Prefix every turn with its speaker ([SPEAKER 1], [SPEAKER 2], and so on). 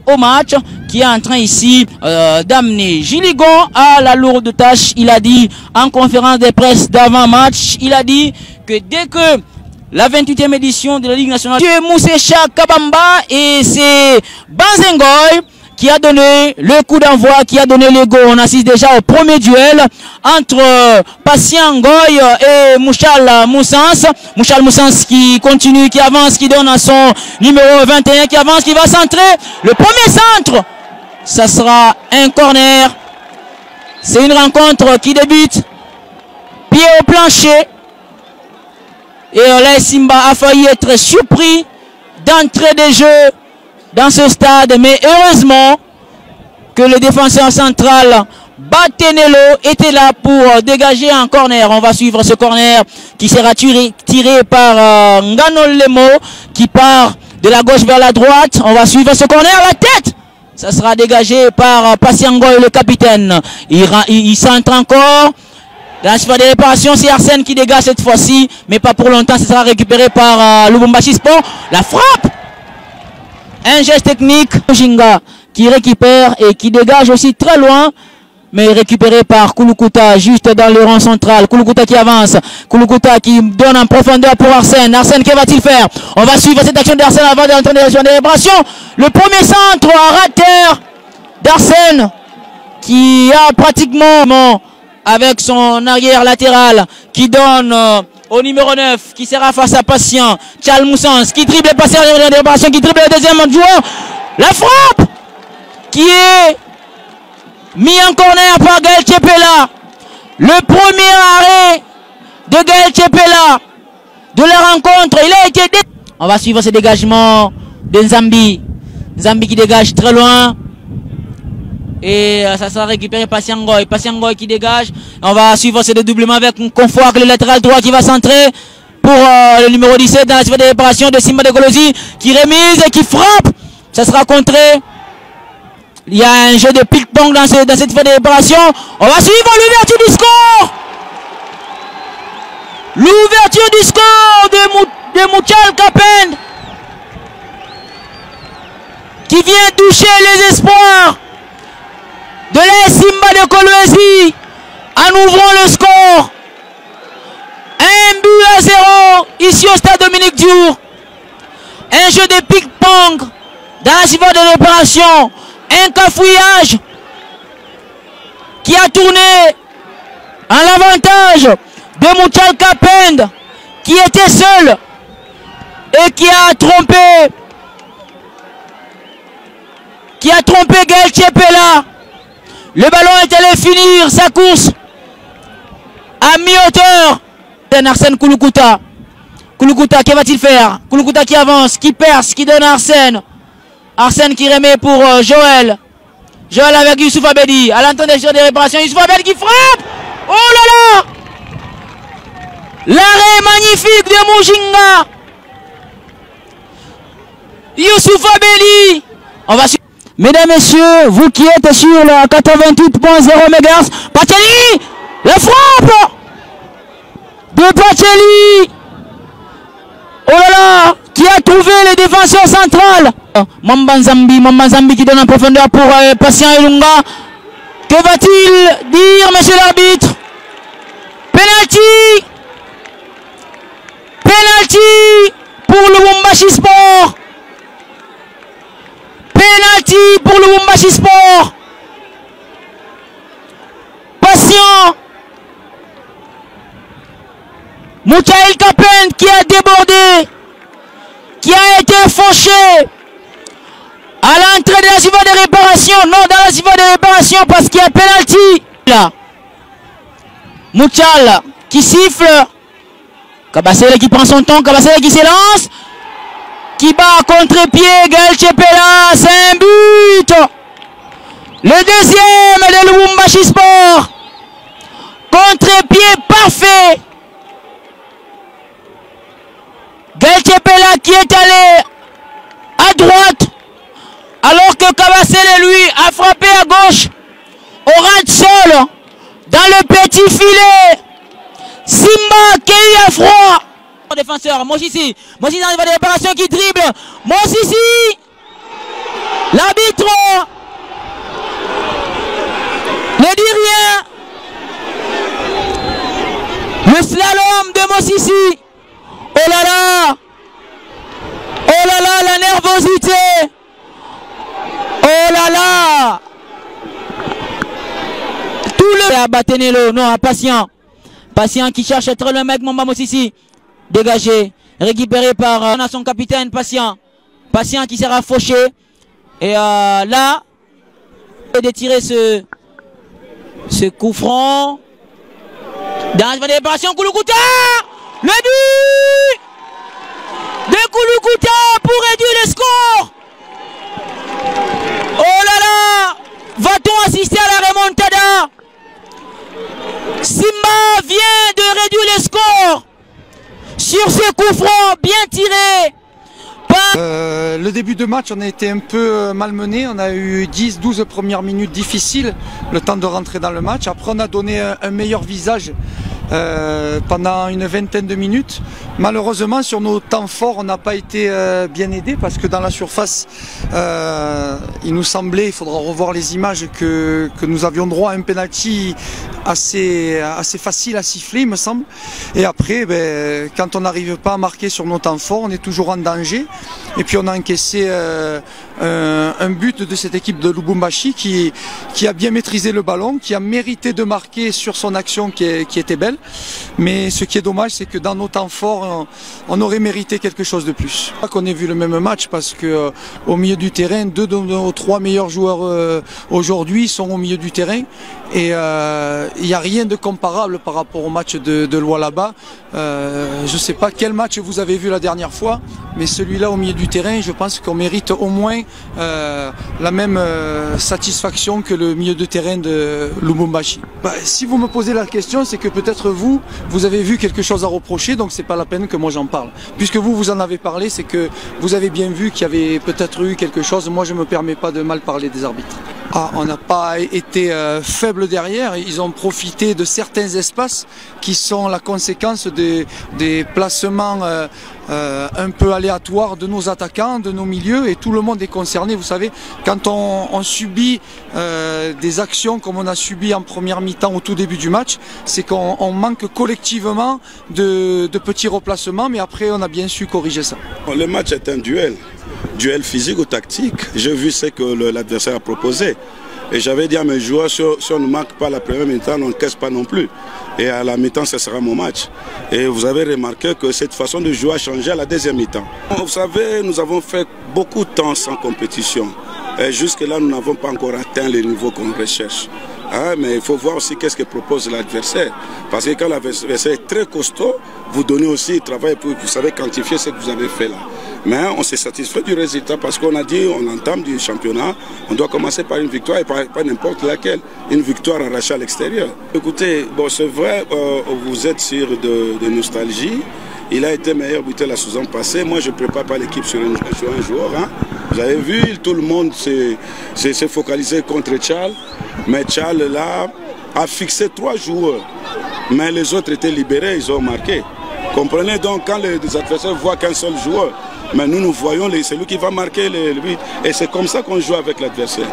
[SPEAKER 1] au match, qui est en train ici d'amener Gilligon à la lourde tâche. Il a dit en conférence de presse d'avant-match, il a dit que dès que la 28e édition de la Ligue nationale, c'est Moussecha Kabamba et c'est Banzengoy qui a donné le coup d'envoi, qui a donné le go. On assiste déjà au premier duel entre Patient Ngoy et Mouchal Moussens. Mouchal Moussens qui continue, qui avance, qui donne à son numéro 21, qui avance, qui va centrer. Le premier centre, ça sera un corner. C'est une rencontre qui débute. Pied au plancher. Et là, Simba a failli être surpris d'entrée des jeux dans ce stade, mais heureusement que le défenseur central Batenelo était là pour dégager un corner. On va suivre ce corner qui sera tiré par Ngano Lemo qui part de la gauche vers la droite. On va suivre ce corner, la tête, ça sera dégagé par Patiangoy, le capitaine. Il centre encore. Dans la surface de réparation, c'est Arsène qui dégage cette fois-ci, mais pas pour longtemps. Ça sera récupéré par Lubumbashi Sport. La frappe, un geste technique. Jinga qui récupère et qui dégage aussi très loin, mais récupéré par Kulukuta juste dans le rang central. Kulukuta qui avance, Kulukuta qui donne en profondeur pour Arsène. Arsène, que va-t-il faire? On va suivre cette action d'Arsène avant d'entrer dans la zone de réparation. Le premier centre à rater d'Arsène qui a pratiquement avec son arrière latéral qui donne au numéro 9 qui sera face à Patient. Charles Moussens qui dribble et passe à la réparation, qui dribble le deuxième joueur. La frappe qui est mis en corner par Gaël Tchepela. Le premier arrêt de Gaël Tchepela de la rencontre. Il a été On va suivre ce dégagement de Nzambi. Nzambi qui dégage très loin. Et ça sera récupéré Patient Ngoy. Patient Ngoy qui dégage. On va suivre ce dédoublement avec un confort avec le latéral droit qui va centrer pour le numéro 17 dans la surface de réparation de Simba de Golosi qui remise et qui frappe. Ça sera contré. Il y a un jeu de ping-pong dans cette surface de réparation. On va suivre l'ouverture du score. L'ouverture du score de Mouchal Kapend qui vient toucher les espoirs de la Simba de Kolwezi en ouvrant le score. 1-0 ici au stade Dominique Diour. Un jeu de ping-pong dans la surface de réparation. Un cafouillage qui a tourné en l'avantage de Mouchal Kapend qui était seul et qui a trompé Gaël Tchepela. Le ballon est allé finir sa course à mi-hauteur. Arsène Kulukuta. Kulukuta, que va-t-il faire? Kulukuta qui avance, qui perce, qui donne à Arsène. Arsène qui remet pour Joël. Joël avec Youssouf Abedi. À l'entrée des réparations, Youssouf Abedi qui frappe. Oh là là! L'arrêt magnifique de Mujinga. Youssouf Abedi. On va suivre. Mesdames, Messieurs, vous qui êtes sur la 88.0 MHz, Pacheli, la frappe de Pacheli. Oh là là, qui a trouvé le défenseur central. Mamba Nzambi qui donne en profondeur pour Patient Elunga. Que va-t-il dire, monsieur l'arbitre? Penalty. Penalty pour le Lubumbashi Sport. Penalty pour le Lubumbashi Sport. Patient. Mouchael Kapend qui a débordé, qui a été fauché à l'entrée de la surface de réparation. Non, dans la surface de réparation parce qu'il y a penalty. Là. Mouchal qui siffle. Kabasele qui prend son temps, Kabasele qui s'élance. Qui bat à contre-pied Gaël Tchepela, c'est un but. Le deuxième de Lubumbashi Sport. Contre-pied parfait. Gaël Tchepela qui est allé à droite alors que Kabasele lui a frappé à gauche au ras de sol dans le petit filet. Simba qui a froid. Défenseur, Mosisi dans la réparation qui dribble. Mosisi L'arbitre ne dit rien. Le slalom de Mossissi. Oh là là. Oh là là, la nervosité. Oh là là. Tout le... à Batenelo, non, à Patient. Patient qui cherche très le mec, Mamba Mossissi. Dégagé. Récupéré par son capitaine, Patient. Patient qui s'est rafauché. Et là, de tirer ce coup franc. Dans la déparation, Kouloukoutta. Le but de Kouloukoutta pour réduire le score. Oh là là. Va-t-on assister à la remontada? Simba vient de réduire le score sur ce coup franc bien tiré.
[SPEAKER 2] Le début de match, on a été un peu malmené. On a eu 10-12 premières minutes difficiles, le temps de rentrer dans le match. Après, on a donné un meilleur visage pendant une vingtaine de minutes. Malheureusement, sur nos temps forts, on n'a pas été bien aidé parce que dans la surface, il nous semblait, il faudra revoir les images, que nous avions droit à un penalty assez facile à siffler, il me semble. Et après, quand on n'arrive pas à marquer sur nos temps forts, on est toujours en danger. Et puis on a encaissé un but de cette équipe de Lubumbashi qui a bien maîtrisé le ballon, qui a mérité de marquer sur son action qui était belle. Mais ce qui est dommage, c'est que dans nos temps forts, on aurait mérité quelque chose de plus. Pas qu'on ait vu le même match parce que au milieu du terrain, 2 de nos 3 meilleurs joueurs aujourd'hui sont au milieu du terrain. Et il n'y a rien de comparable par rapport au match de Lualaba. Je ne sais pas quel match vous avez vu la dernière fois, mais celui-là au milieu du terrain, je pense qu'on mérite au moins la même satisfaction que le milieu de terrain de Lubumbashi. Si vous me posez la question, c'est que peut-être vous avez vu quelque chose à reprocher, donc c'est pas la peine que moi j'en parle. Puisque vous en avez parlé, c'est que vous avez bien vu qu'il y avait peut-être eu quelque chose. Moi je ne me permets pas de mal parler des arbitres. On n'a pas été faible derrière, ils ont profité de certains espaces qui sont la conséquence des placements un peu aléatoires de nos attaquants, de nos milieux, et tout le monde est concerné. Vous savez, quand on subit des actions comme on a subi en première mi-temps au tout début du match, c'est qu'on manque collectivement de petits replacements, mais après on a bien su corriger ça.
[SPEAKER 3] Le match est un duel physique ou tactique. J'ai vu ce que l'adversaire a proposé. Et j'avais dit à mes joueurs, si on ne marque pas la première mi-temps, on ne caisse pas non plus. Et à la mi-temps, ce sera mon match. Et vous avez remarqué que cette façon de jouer a changé à la deuxième mi-temps. Vous savez, nous avons fait beaucoup de temps sans compétition. Et jusque-là, nous n'avons pas encore atteint les niveaux qu'on recherche. Mais il faut voir aussi qu'est-ce que propose l'adversaire. Parce que quand l'adversaire est très costaud, vous donnez aussi le travail pour vous savez quantifier ce que vous avez fait là. Mais on s'est satisfait du résultat parce qu'on a dit, on entame du championnat, on doit commencer par une victoire et pas n'importe laquelle. Une victoire arrachée à l'extérieur. Écoutez, bon, c'est vrai, vous êtes sur de nostalgie. Il a été meilleur buteur la saison passée. Moi, je ne prépare pas l'équipe sur un joueur. Vous avez vu, tout le monde s'est focalisé contre Charles. Mais Charles, là, a fixé 3 joueurs. Mais les autres étaient libérés, ils ont marqué. Comprenez donc, quand les adversaires voient qu'un seul joueur, mais nous voyons celui qui va marquer le but. Et c'est comme ça qu'on joue avec l'adversaire.